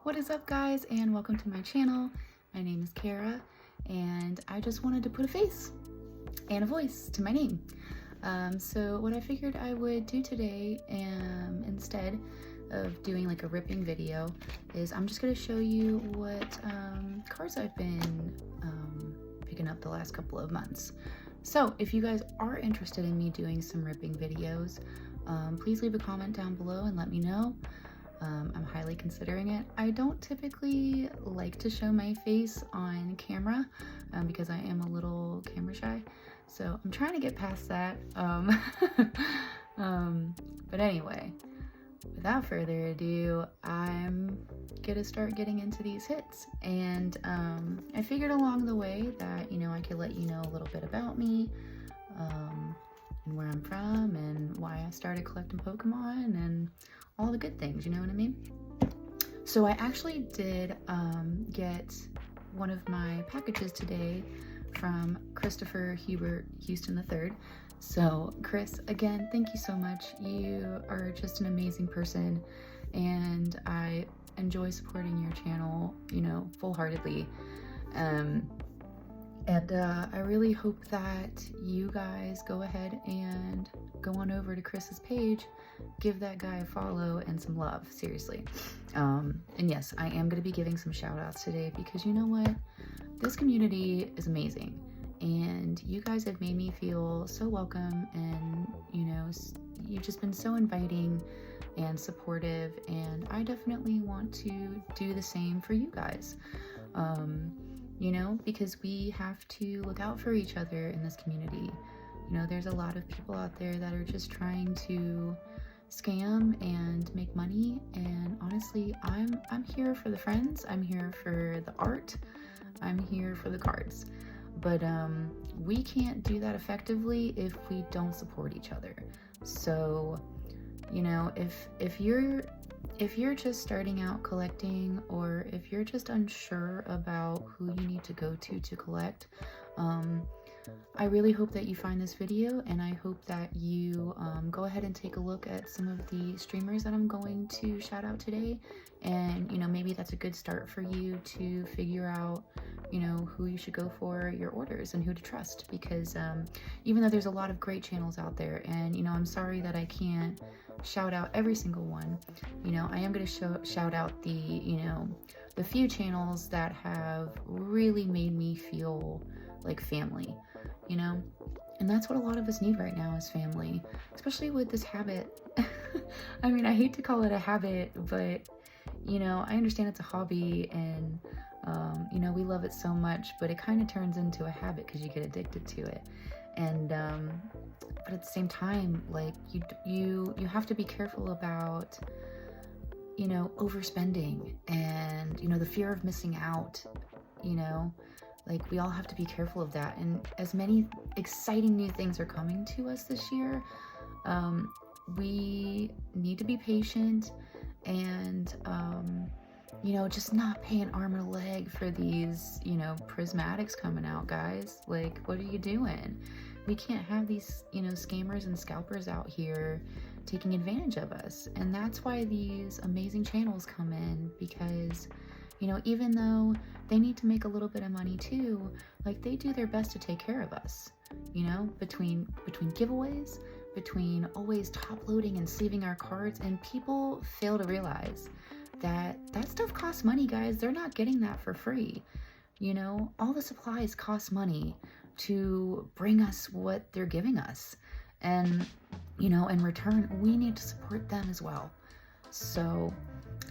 What is up, guys, and welcome to my channel. My name is Kara, and I just wanted to put a face and a voice to my name. So what I figured I would do today, instead of doing like a ripping video, is I'm just going to show you what cards I've been picking up the last couple of months. So if you guys are interested in me doing some ripping videos, please leave a comment down below and let me know. I'm highly considering it. I don't typically like to show my face on camera because I am a little camera shy, so I'm trying to get past that. But anyway, without further ado, I'm gonna start getting into these hits, and I figured along the way that, you know, I could let you know a little bit about me, and where I'm from, and why I started collecting Pokemon, and all the good things, you know what I mean? So I actually did get one of my packages today from Christopher Hubert Houston III. So Chris, again, thank you so much. You are just an amazing person, and I enjoy supporting your channel, you know, full-heartedly. I really hope that you guys go ahead and go on over to Chris's page, give that guy a follow and some love, seriously. And yes, I am going to be giving some shout outs today because you know what? This community is amazing, and you guys have made me feel so welcome, and you know, you've just been so inviting and supportive, and I definitely want to do the same for you guys. You know, because we have to look out for each other in this community. You know, there's a lot of people out there that are just trying to scam and make money, and honestly, I'm here for the friends, I'm here for the art, I'm here for the cards. But we can't do that effectively if we don't support each other. So, you know, if you're just starting out collecting, or if you're just unsure about who you need to go to collect, I really hope that you find this video, and I hope that you go ahead and take a look at some of the streamers that I'm going to shout out today, and you know, maybe that's a good start for you to figure out, you know, who you should go for your orders and who to trust, because even though there's a lot of great channels out there, and you know, I'm sorry that I can't shout out every single one, you know, I am going to shout out the, you know, the few channels that have really made me feel like family, you know, and that's what a lot of us need right now, is family, especially with this habit. I mean, I hate to call it a habit, but you know, I understand it's a hobby, and you know, we love it so much, but it kind of turns into a habit because you get addicted to it. And but at the same time, like, you have to be careful about, you know, overspending, and you know, the fear of missing out, you know, like, we all have to be careful of that. And as many exciting new things are coming to us this year, we need to be patient, and you know, just not pay an arm and a leg for these, you know, prismatics coming out, guys. Like, what are you doing? We can't have these, you know, scammers and scalpers out here taking advantage of us. And that's why these amazing channels come in, because, you know, even though they need to make a little bit of money too, like, they do their best to take care of us, you know, between giveaways, between always top loading and saving our cards. And people fail to realize that that stuff costs money, guys. They're not getting that for free. You know, all the supplies cost money to bring us what they're giving us, and you know, in return, we need to support them as well. So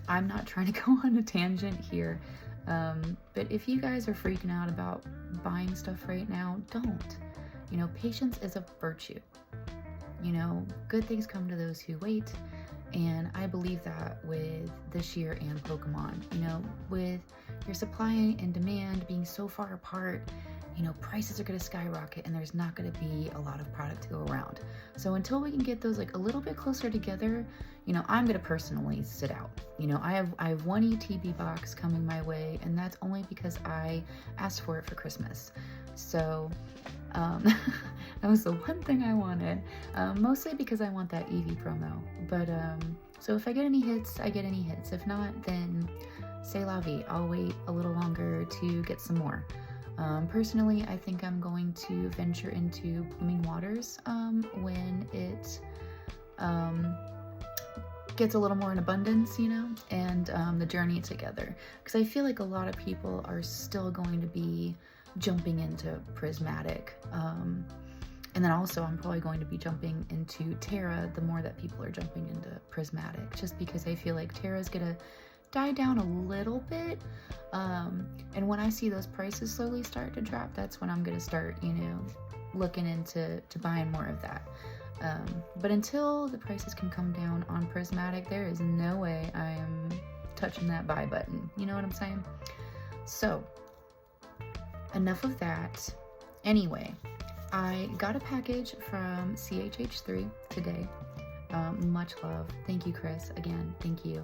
I'm not trying to go on a tangent here, but if you guys are freaking out about buying stuff right now, don't. You know, patience is a virtue. You know, good things come to those who wait, and I believe that with this year and Pokemon. You know, with your supply and demand being so far apart, you know, prices are going to skyrocket, and there's not going to be a lot of product to go around. So until we can get those like a little bit closer together, you know, I'm going to personally sit out. You know, I have one ETB box coming my way, and that's only because I asked for it for Christmas. So that was the one thing I wanted, mostly because I want that Eevee promo. But So if I get any hits, I get any hits. If not, then c'est la vie. I'll wait a little longer to get some more. Personally, I think I'm going to venture into blooming waters when it gets a little more in abundance, you know, and the journey together. Because I feel like a lot of people are still going to be jumping into prismatic. And then also I'm probably going to be jumping into Terra the more that people are jumping into prismatic, just because I feel like Terra's gonna die down a little bit. And when I see those prices slowly start to drop, that's when I'm gonna start, you know, looking into buying more of that. But until the prices can come down on prismatic, there is no way I am touching that buy button. You know what I'm saying? So enough of that. Anyway, I got a package from CHH3 today. Much love. Thank you, Chris. Again, thank you.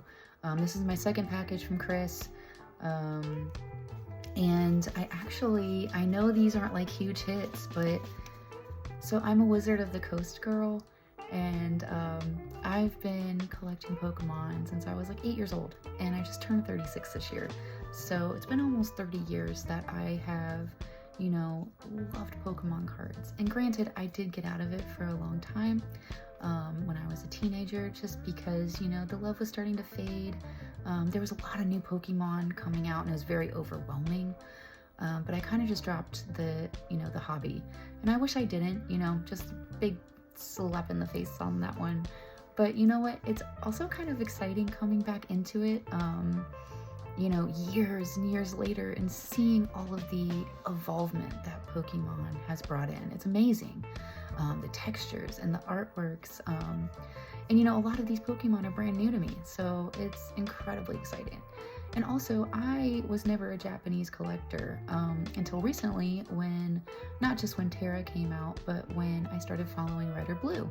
This is my second package from Chris. And I know these aren't like huge hits, but so I'm a Wizard of the Coast girl, and I've been collecting Pokemon since I was like 8 years old, and I just turned 36 this year. So it's been almost 30 years that I have, you know, loved Pokemon cards. And granted, I did get out of it for a long time when I was a teenager, just because, you know, the love was starting to fade. There was a lot of new Pokemon coming out and it was very overwhelming. But I kind of just dropped the hobby. And I wish I didn't, you know, just a big slap in the face on that one. But you know what? It's also kind of exciting coming back into it, you know, years and years later, and seeing all of the evolvement that Pokemon has brought in. It's amazing. The textures and the artworks. And you know, a lot of these Pokemon are brand new to me, so it's incredibly exciting. And also, I was never a Japanese collector until recently, when, not just when Terra came out, but when I started following RedORBlue.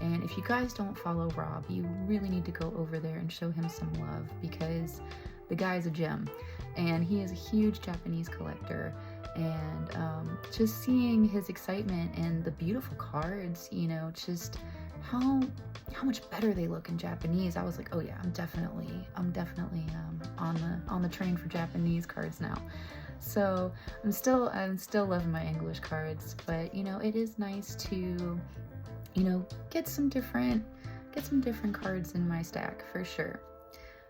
And if you guys don't follow Rob, you really need to go over there and show him some love, because the guy's a gem. And he is a huge Japanese collector. And just seeing his excitement and the beautiful cards, you know, just how much better they look in Japanese. I was like, oh yeah, I'm definitely on the train for Japanese cards now. So I'm still loving my English cards, but you know, it is nice to, you know, get some different cards in my stack for sure.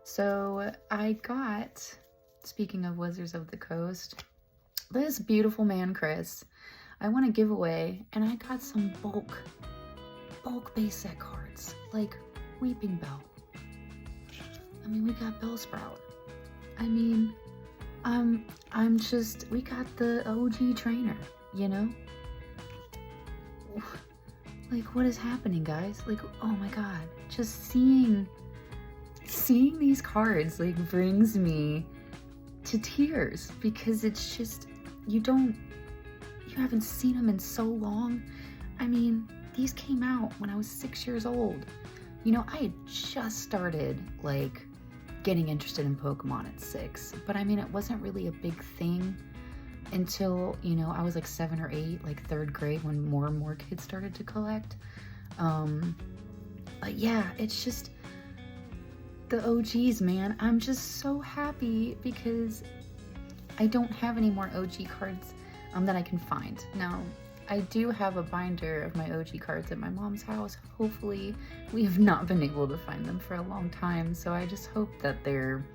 So I got, speaking of Wizards of the Coast, this beautiful man Chris, I want to give away, and I got some bulk base set cards, like Weeping Bell. I mean, we got Bellsprout. I mean, we got the OG trainer, you know? Like, what is happening, guys? Like, oh my god, just seeing these cards, like, brings me to tears, because it's just, you haven't seen them in so long. I mean, these came out when I was 6 years old. You know, I had just started, like, getting interested in Pokemon at 6. But I mean, it wasn't really a big thing until, you know, I was like 7 or 8, like 3rd grade, when more and more kids started to collect. But yeah, it's just the OGs, man. I'm just so happy because I don't have any more OG cards that I can find. Now, I do have a binder of my OG cards at my mom's house. Hopefully, we have not been able to find them for a long time, so I just hope that they're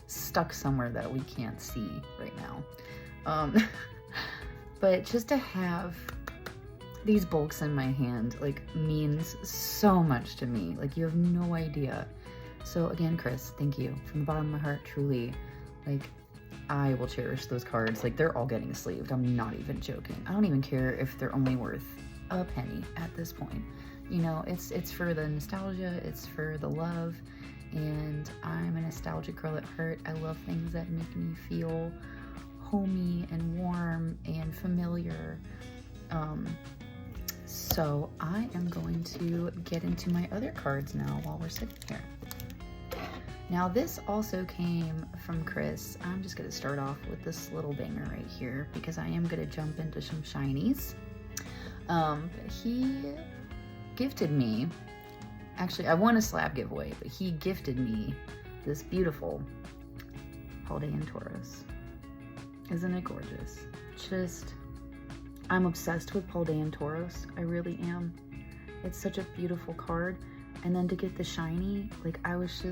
stuck somewhere that we can't see right now. But just to have these bulks in my hand, like, means so much to me. Like, you have no idea. So again, Chris, thank you from the bottom of my heart, truly. Like, I will cherish those cards. Like, they're all getting sleeved. I'm not even joking. I don't even care if they're only worth a penny at this point. You know, it's for the nostalgia, it's for the love, and I'm a nostalgic girl at heart. I love things that make me feel homey and warm and familiar. So I am going to get into my other cards now while we're sitting here. Now, this also came from Chris. I'm just going to start off with this little banger right here, because I am going to jump into some shinies. He gifted me Actually, I won a slab giveaway, but he gifted me this beautiful Paldean Taurus. Isn't it gorgeous? Just, I'm obsessed with Paldean Taurus. I really am. It's such a beautiful card. And then to get the shiny, like I was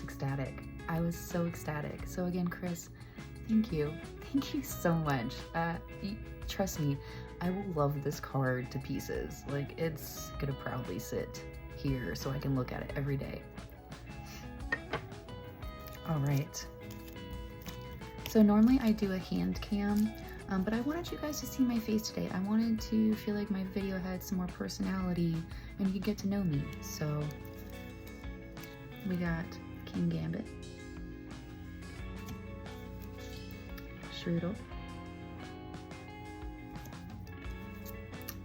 ecstatic. I was so ecstatic. So again, Chris, thank you. Thank you so much. Trust me, I will love this card to pieces. Like it's gonna proudly sit here so I can look at it every day. All right. So normally I do a hand cam, but I wanted you guys to see my face today. I wanted to feel like my video had some more personality and you could get to know me. So we got King Gambit, Strudel,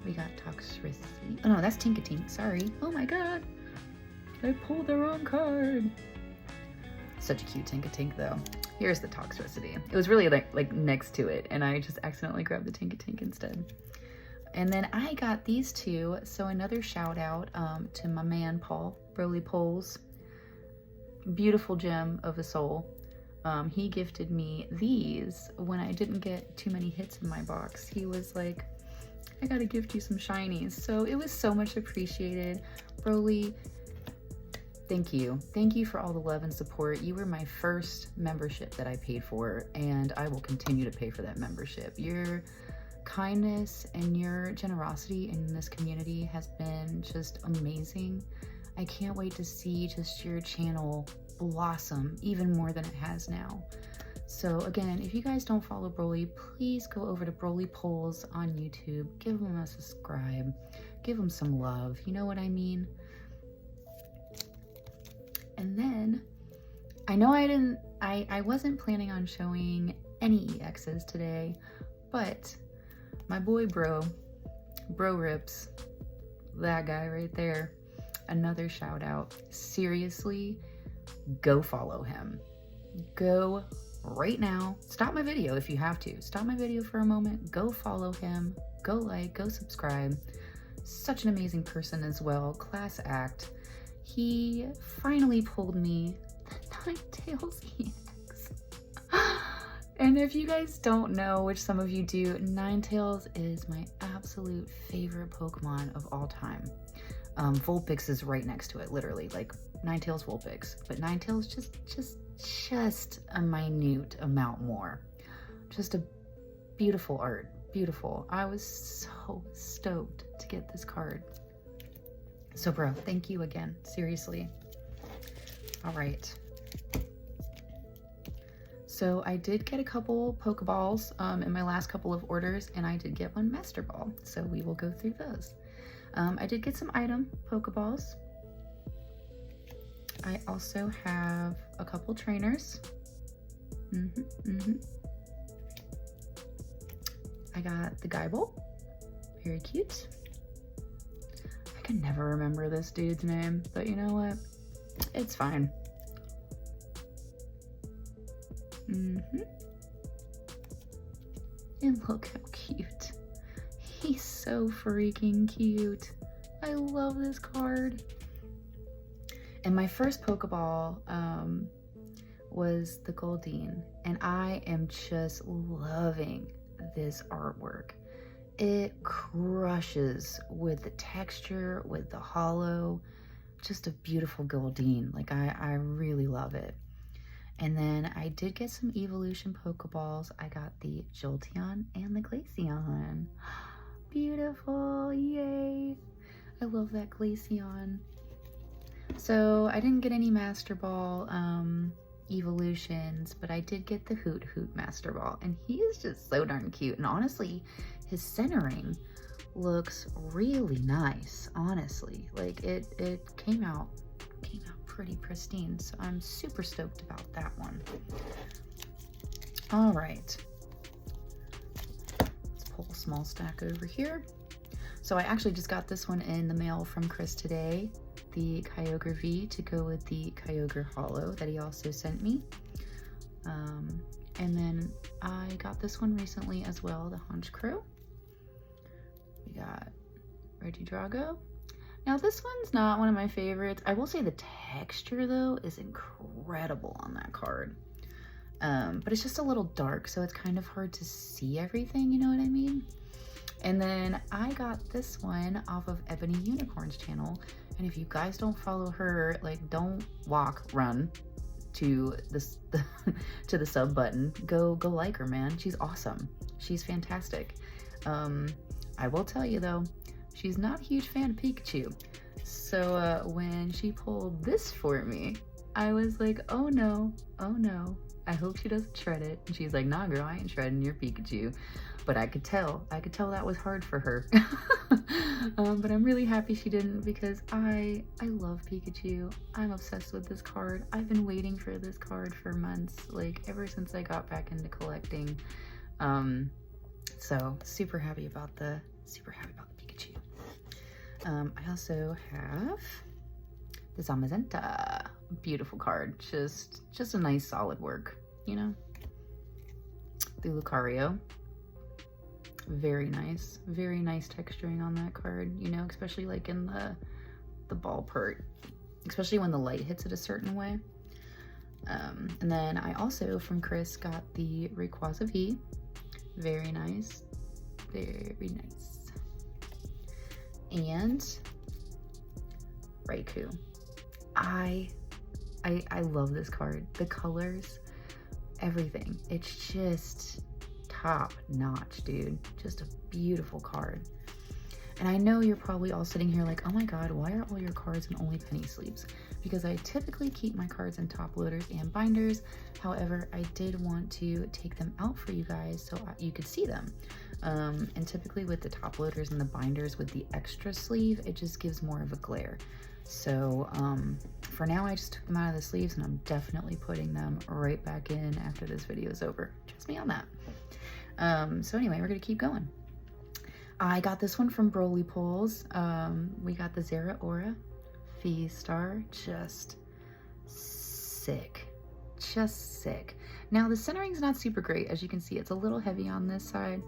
we got Toxtricity. Oh no, that's Tinkatink, sorry. Oh my god, I pulled the wrong card. Such a cute Tinkatink though. Here's the Toxtricity. It was really like next to it and I just accidentally grabbed the Tinkatink instead. And then I got these two, so another shout out to my man Paul, BrolyPullz. Beautiful gem of a soul. He gifted me these when I didn't get too many hits in my box. He was like, I gotta gift you some shinies. So it was so much appreciated. Broly, thank you. Thank you for all the love and support. You were my first membership that I paid for, and I will continue to pay for that membership. Your kindness and your generosity in this community has been just amazing. I can't wait to see just your channel blossom even more than it has now. So again, if you guys don't follow Broly, please go over to BrolyPullz on YouTube. Give him a subscribe. Give him some love. You know what I mean? And then, I know I wasn't planning on showing any EXs today, but my boy Breaurips, that guy right there, another shout out. Seriously, go follow him. Go right now. Stop my video if you have to. Stop my video for a moment. Go follow him. Go like, go subscribe. Such an amazing person as well. Class act. He finally pulled me the Ninetales EX. And if you guys don't know, which some of you do, Ninetales is my absolute favorite Pokemon of all time. Vulpix is right next to it, literally, like Ninetales, Vulpix. But Ninetales just a minute amount more. Just a beautiful art, beautiful. I was so stoked to get this card. So bro, thank you again, seriously. All right. So I did get a couple Pokeballs in my last couple of orders, and I did get one Master Ball. So we will go through those. I did get some item Pokeballs. I also have a couple trainers. I got the Guyball, very cute. I can never remember this dude's name, but you know what? It's fine. And look how cute. He's so freaking cute. I love this card. And my first Pokeball was the Goldeen, and I am just loving this artwork. It crushes with the texture, with the hollow, just a beautiful Goldeen. Like I really love it. And then I did get some evolution Pokeballs. I got the Jolteon and the Glaceon. Beautiful, yay. I love that Glaceon. So I didn't get any Master Ball evolutions, but I did get the Hoot Master Ball, and he is just so darn cute. And honestly, his centering looks really nice, honestly. Like it came out pretty pristine, so I'm super stoked about that one. All right, let's pull a small stack over here. So I actually just got this one in the mail from Chris today, the Kyogre V to go with the Kyogre Hollow that he also sent me. And then I got this one recently as well, the Honchkrow. We got Regidrago, Now this one's not one of my favorites. I will say the texture though is incredible on that card. But it's just a little dark, so it's kind of hard to see everything, you know what I mean? And then I got this one off of EbonyUnicorn's channel. And if you guys don't follow her, like, don't walk, run to this to the sub button. Go like her, man. She's awesome. She's fantastic. I will tell you though, she's not a huge fan of Pikachu. So when she pulled this for me, I was like, oh no, I hope she doesn't shred it. And she's like, nah girl, I ain't shredding your Pikachu. But I could tell that was hard for her. But I'm really happy she didn't, because I love Pikachu. I'm obsessed with this card. I've been waiting for this card for months, like ever since I got back into collecting. So super happy about the Pikachu. I also have the Zamazenta. Beautiful card. Just a nice solid work, you know. The Lucario. Very nice texturing on that card, you know, especially like in the ball part, especially when the light hits it a certain way. And then I also from Chris got the Rayquaza V. Very nice, and Raikou. I love this card. The colors, everything. It's just top notch, dude. Just a beautiful card. And I know you're probably all sitting here like, oh my god, why are all your cards in only penny sleeves? Because I typically keep my cards in top loaders and binders. However, I did want to take them out for you guys so you could see them. And typically with the top loaders and the binders with the extra sleeve, it just gives more of a glare. So for now, I just took them out of the sleeves, and I'm definitely putting them right back in after this video is over. Trust me on that. So anyway, we're gonna keep going. I got this one from BrolyPullz. We got the Zeraora V-Star. Just sick. Now the centering's not super great. As you can see, it's a little heavy on this side.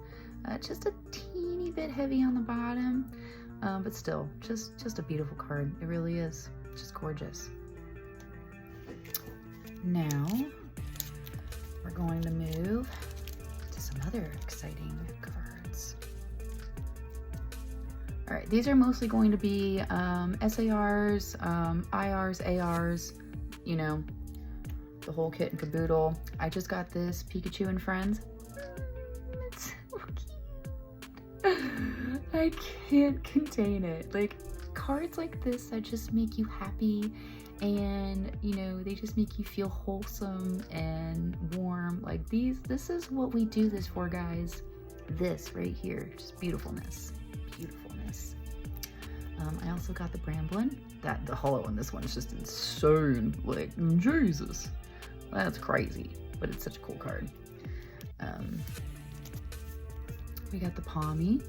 Just a teeny bit heavy on the bottom. But still, just a beautiful card. It really is. Just gorgeous. Now, we're going to move to some other exciting cards. All right, these are mostly going to be SARs, IRs, ARs, you know, the whole kit and caboodle. I just got this Pikachu and Friends. It's so cute. I can't contain it. Like, cards like this that just make you happy, and you know, they just make you feel wholesome and warm. Like this is what we do this for, guys. This right here, just beautifulness. I also got the Bramblin. The hollow on this one is just insane. Like, Jesus, that's crazy, but it's such a cool card. We got the Palmy.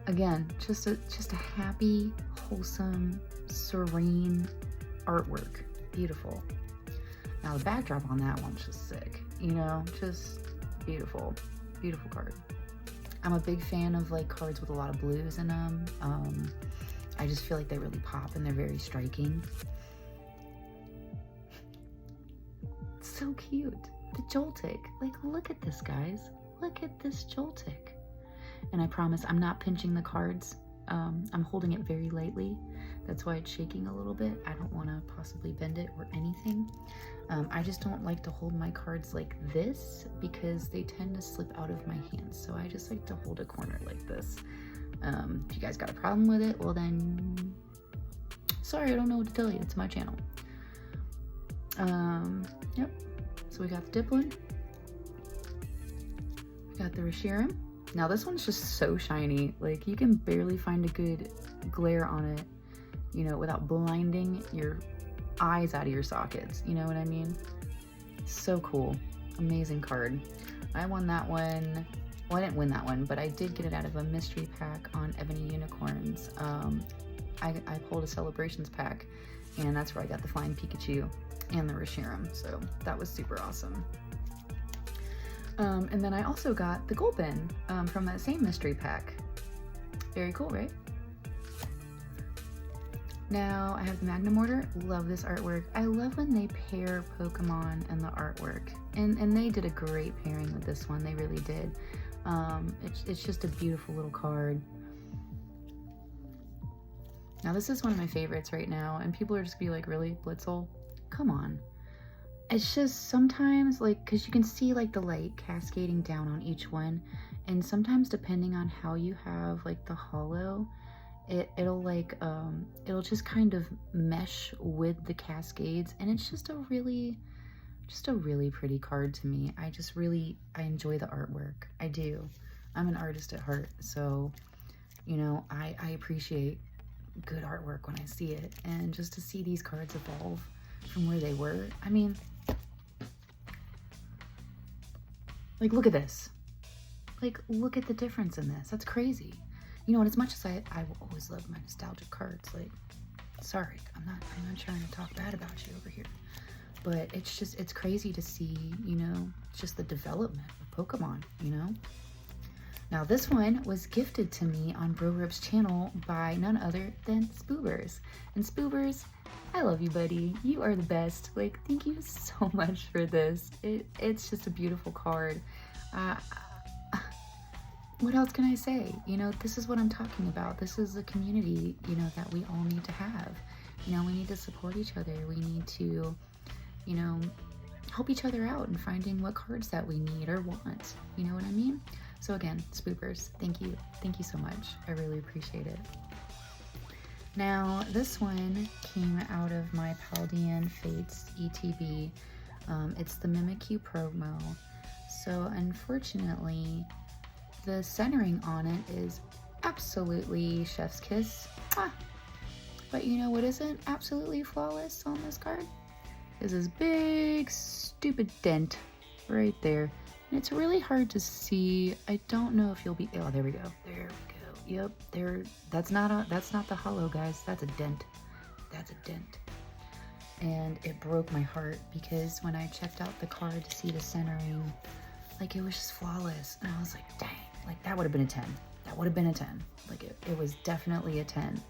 Again, just a happy, wholesome, serene artwork. Beautiful. Now the backdrop on that one's just sick. You know, just beautiful card. I'm a big fan of like cards with a lot of blues in them. I just feel like they really pop and they're very striking. So cute. The Joltik. Like, look at this, guys. Look at this Joltik. And I promise I'm not pinching the cards. I'm holding it very lightly. That's why it's shaking a little bit. I don't want to possibly bend it or anything. I just don't like to hold my cards like this because they tend to slip out of my hands. So I just like to hold a corner like this. If you guys got a problem with it, well then, sorry, I don't know what to tell you. It's my channel. Yep. So we got the Dipplin. We got the Reshiram. Now this one's just so shiny. Like, you can barely find a good glare on it, you know, without blinding your eyes out of your sockets. You know what I mean? So cool. Amazing card. I won that one. Well, I didn't win that one, but I did get it out of a mystery pack on EbonyUnicorns. I pulled a Celebrations pack, and that's where I got the Flying Pikachu and the Reshiram. So that was super awesome. And then I also got the Gulpin from that same mystery pack. Very cool, right? Now I have the Magnum Order. Love this artwork. I love when they pair Pokemon and the artwork, and they did a great pairing with this one. They really did. It's just a beautiful little card. Now this is one of my favorites right now, and people are just be like, really, Blitzel? Come on. It's just sometimes, like, because you can see like the light cascading down on each one, and sometimes depending on how you have like the holo, it'll like it'll just kind of mesh with the cascades, and it's just a really pretty card to me. I enjoy the artwork. I do. I'm an artist at heart, so you know, I appreciate good artwork when I see it, and just to see these cards evolve from where they were. I mean, like, look at this. Like, look at the difference in this. That's crazy. You know, and as much as I will always love my nostalgic cards, like, sorry, I'm not trying to talk bad about you over here, but it's crazy to see, you know, just the development of Pokemon, you know? Now this one was gifted to me on Breaurips channel by none other than Spoobers. And Spoobers, I love you, buddy. You are the best. Like, thank you so much for this. It's just a beautiful card. What else can I say? You know, this is what I'm talking about. This is a community, you know, that we all need to have. You know, we need to support each other. We need to, you know, help each other out in finding what cards that we need or want. You know what I mean? So again, Spoopers, thank you. Thank you so much. I really appreciate it. Now, this one came out of my Paldean Fates ETB. It's the Mimikyu promo. So unfortunately, the centering on it is absolutely chef's kiss. But you know what isn't absolutely flawless on this card? Is this big stupid dent right there. And it's really hard to see. I don't know if you'll be, oh, there we go. There we go. Yep, there, that's not the holo, guys. That's a dent. That's a dent. And it broke my heart because when I checked out the card to see the centering, like, it was just flawless. And I was like, dang, like, that would have been a 10. That would have been a 10. Like, it was definitely a 10.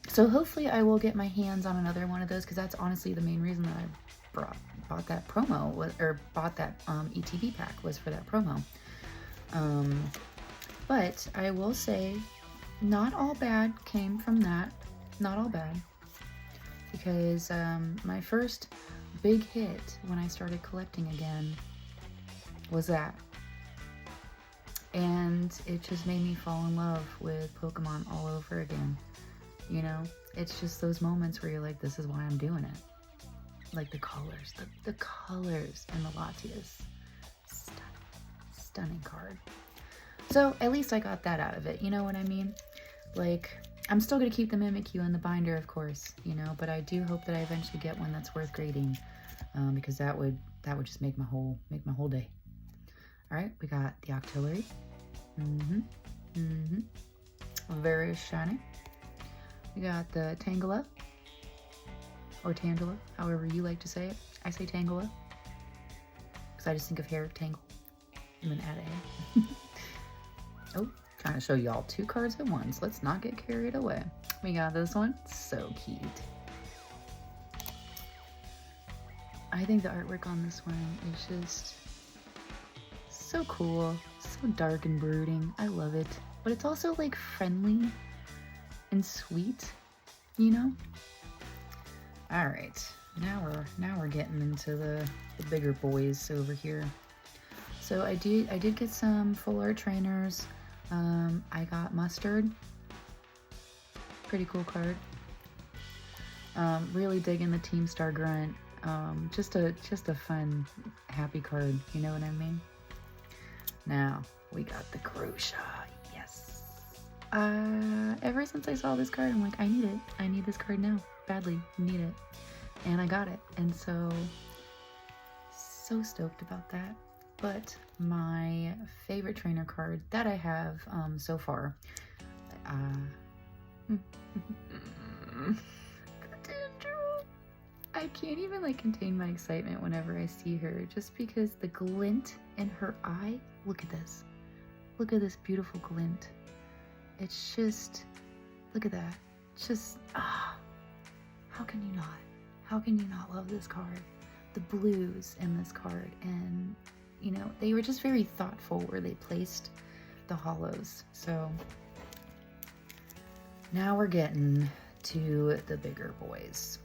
So hopefully I will get my hands on another one of those, because that's honestly the main reason that I bought that promo, or bought that ETB pack, was for that promo. But I will say, not all bad came from that. Not all bad. Because my first big hit when I started collecting again was that. And it just made me fall in love with Pokemon all over again. You know, it's just those moments where you're like, this is why I'm doing it. Like the colors, the colors in the Latias. Stunning card. So at least I got that out of it, you know what I mean? Like, I'm still gonna keep the Mimikyu in the binder, of course, you know, but I do hope that I eventually get one that's worth grading, because that would just make my whole day. All right, we got the Octillery. Very shiny. We got the Tangela, or Tangela, however you like to say it. I say Tangela, because I just think of hair tangle, and then add a. Oh, trying to show y'all 2 cards at once. Let's not get carried away. We got this one, so cute. I think the artwork on this one is just so cool, so dark and brooding. I love it, but it's also like friendly and sweet, you know? All right, now we're getting into the bigger boys over here. So I did get some full art trainers. I got Mustard, pretty cool card. Really digging the Team Star Grunt. Just a fun, happy card. You know what I mean? Now we got the Grosha. Yes. Ever since I saw this card, I'm like, I need it. I need this card now, badly. Need it, and I got it. And so stoked about that. But my favorite trainer card that I have so far, I can't even like contain my excitement whenever I see her, just because the glint in her eye. Look at this. Look at this beautiful glint. It's just, look at that. just, how can you not? How can you not love this card? The blues in this card, and you know, they were just very thoughtful where they placed the hollows. So now we're getting to the bigger boys.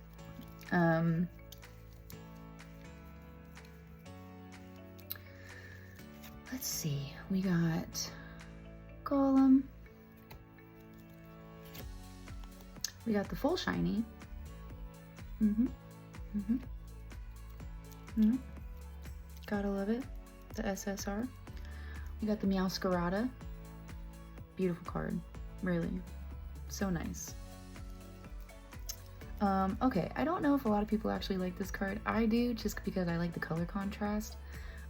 Let's see, we got Golem. We got the full shiny. Gotta love it. The SSR. We got the Meowscarada. Beautiful card. Really. So nice. Okay, I don't know if a lot of people actually like this card. I do, just because I like the color contrast.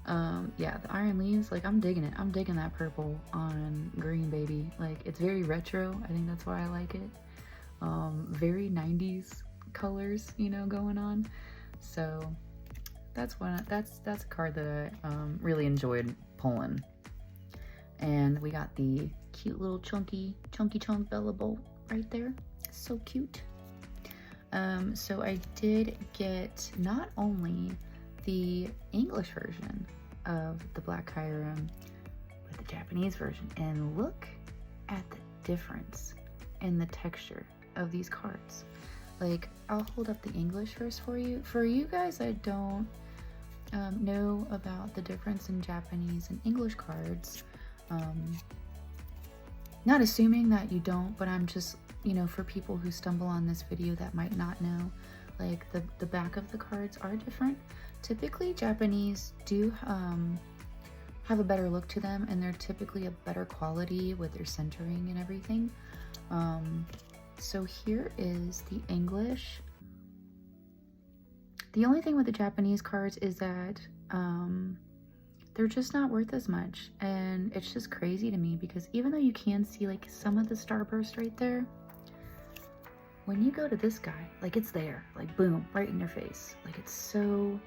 Yeah, the Iron Leaves, like, I'm digging it. I'm digging that purple on green, baby. Like, it's very retro. I think that's why I like it. Very 90s colors, you know, going on. So that's a card that I really enjoyed pulling. And we got the cute little chunky chunk Bella Bolt right there. So cute. So I did get not only the English version of the Black Kyurem, but the Japanese version. And look at the difference in the texture of these cards. Like, I'll hold up the English first for you. For you guys that don't know about the difference in Japanese and English cards, not assuming that you don't, but I'm just, you know, for people who stumble on this video that might not know, like, the back of the cards are different. Typically, Japanese do have a better look to them, and they're typically a better quality with their centering and everything. So here is the English. The only thing with the Japanese cards is that they're just not worth as much, and it's just crazy to me because even though you can see like some of the starburst right there, when you go to this guy, like, it's there, like, boom, right in your face. Like, it's so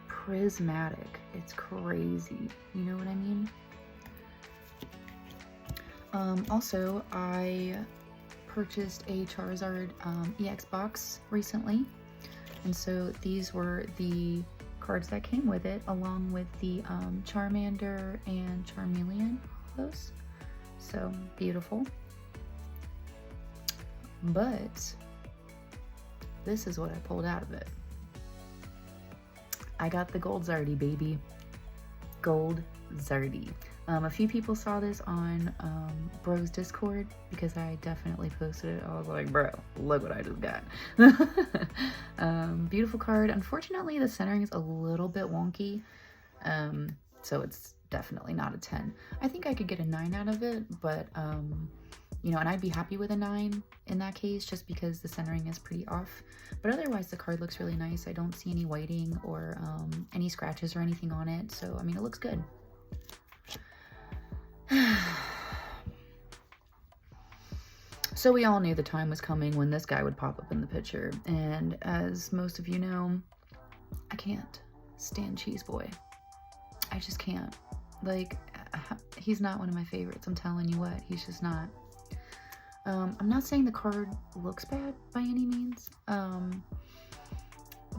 prismatic. It's crazy. You know what I mean? Also, I purchased a Charizard EX box recently, and so these were the cards that came with it, along with the Charmander and Charmeleon hollows. So beautiful. But this is what I pulled out of it. I got the Gold Zardy, baby. Gold Zardy. A few people saw this on Bro's Discord because I definitely posted it. I was like, bro, look what I just got. Beautiful card. Unfortunately, the centering is a little bit wonky, so it's definitely not a 10. I think I could get a 9 out of it, but you know, and I'd be happy with a 9 in that case, just because the centering is pretty off. But otherwise, the card looks really nice. I don't see any whiting or any scratches or anything on it, so I mean, it looks good. So we all knew the time was coming when this guy would pop up in the picture, and as most of you know, I can't stand Cheese Boy. I just can't. Like, he's not one of my favorites. I'm telling you what, he's just not. I'm not saying the card looks bad by any means,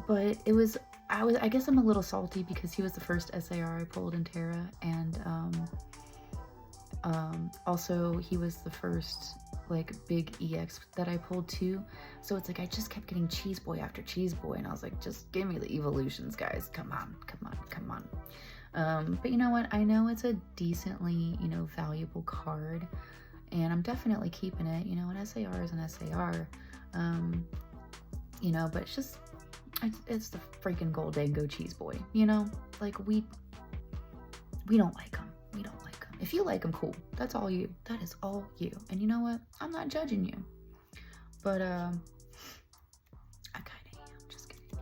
but it was, I guess I'm a little salty because he was the first SAR I pulled in Terra, and also he was the first like big EX that I pulled too. So it's like I just kept getting Cheese Boy after Cheese Boy, and I was like, just give me the evolutions, guys. Come on. But you know what? I know it's a decently, you know, valuable card, and I'm definitely keeping it. You know, an SAR is an SAR. You know, but it's just, it's the freaking Goldango Cheese Boy. You know, like we don't like him. We don't like him. If you like him, cool. That's all you. That is all you. And you know what? I'm not judging you. But I kind of am. Just kidding.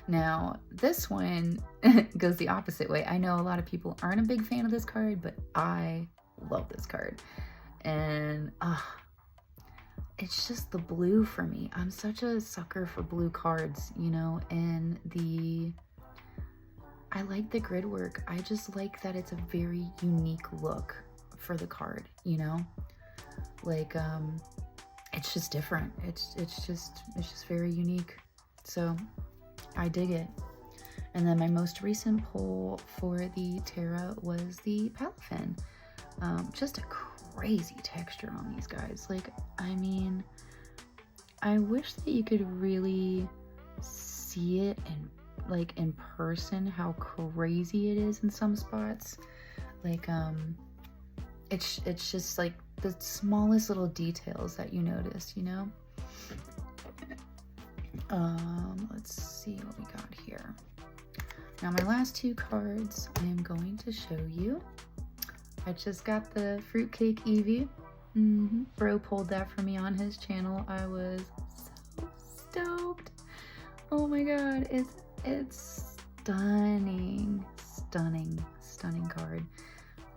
Now, this one goes the opposite way. I know a lot of people aren't a big fan of this card, but I love this card. And it's just the blue for me. I'm such a sucker for blue cards, you know, and I like the grid work. I just like that it's a very unique look for the card, you know? Like, it's just different. It's just very unique. So I dig it. And then my most recent pull for the Terra was the Palafin. Just a crazy texture on these guys. Like, I mean, I wish that you could really see it in person, how crazy it is in some spots. Like, it's just like the smallest little details that you notice, you know? Let's see what we got here. Now my last two cards I am going to show you. I just got the Fruitcake Eevee. Bro pulled that for me on his channel. I was so stoked. Oh my god, it's stunning. Stunning card.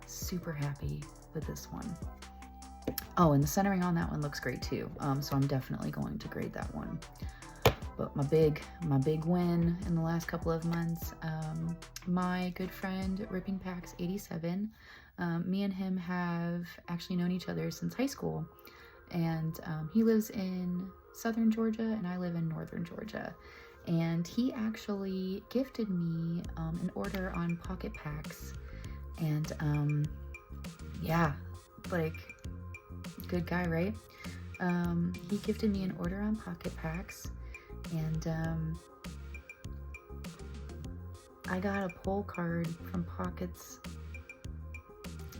Super happy with this one. Oh, and the centering on that one looks great too. So I'm definitely going to grade that one. But my big win in the last couple of months, my good friend RedORBlue, me and him have actually known each other since high school, and he lives in southern Georgia and I live in northern Georgia, and he actually gifted me an order on PocketPacks, and yeah, like, good guy, right? He gifted me an order on PocketPacks, and I got a pull card from Pockets,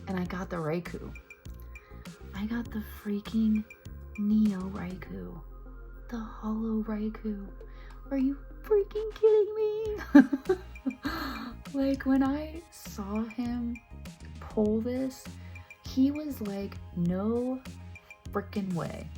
and I got the Raikou. I got the freaking Neo Raikou. The Holo Raikou. Are you freaking kidding me? Like, when I saw him pull this, he was like, no freaking way.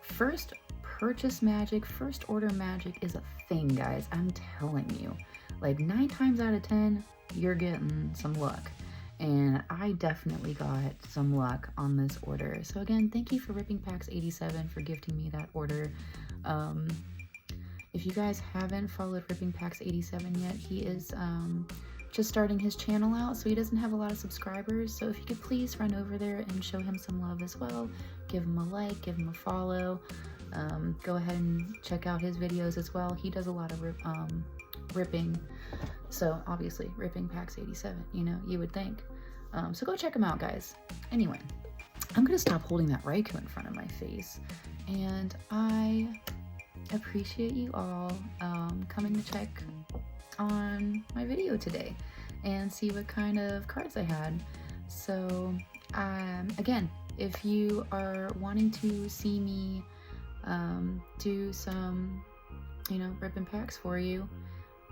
First purchase magic, first order magic is a thing, guys. I'm telling you. Like, 9 times out of 10, you're getting some luck. And I definitely got some luck on this order. So again, thank you for RedORBlue for gifting me that order. If you guys haven't followed RedORBlue yet, he is just starting his channel out, so he doesn't have a lot of subscribers. So if you could please run over there and show him some love as well. Give him a like, give him a follow. Go ahead and check out his videos as well. He does a lot of ripping, so obviously RedORBlue, you know, you would think. So go check him out, guys. Anyway, I'm gonna stop holding that Raikou in front of my face, and I appreciate you all coming to check on my video today and see what kind of cards I had. So again, if you are wanting to see me do some, you know, ripping packs for you,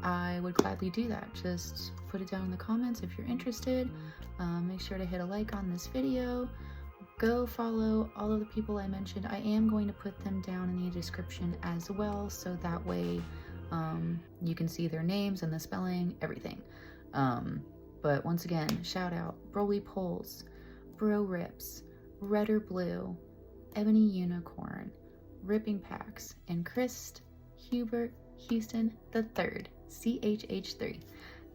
I would gladly do that. Just put it down in the comments if you're interested. Make sure to hit a like on this video. Go follow all of the people I mentioned. I am going to put them down in the description as well, so that way you can see their names and the spelling, everything. But once again, shout out BrolyPullz, Breaurips, RedORBlue, EbonyUnicorn, Ripping Packs, and Chris Hubert Houston III, CHH3.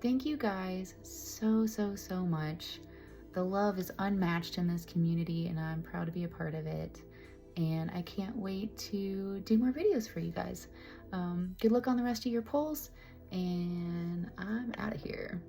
Thank you guys so much. The love is unmatched in this community, and I'm proud to be a part of it. And I can't wait to do more videos for you guys. Good luck on the rest of your pulls, and I'm out of here.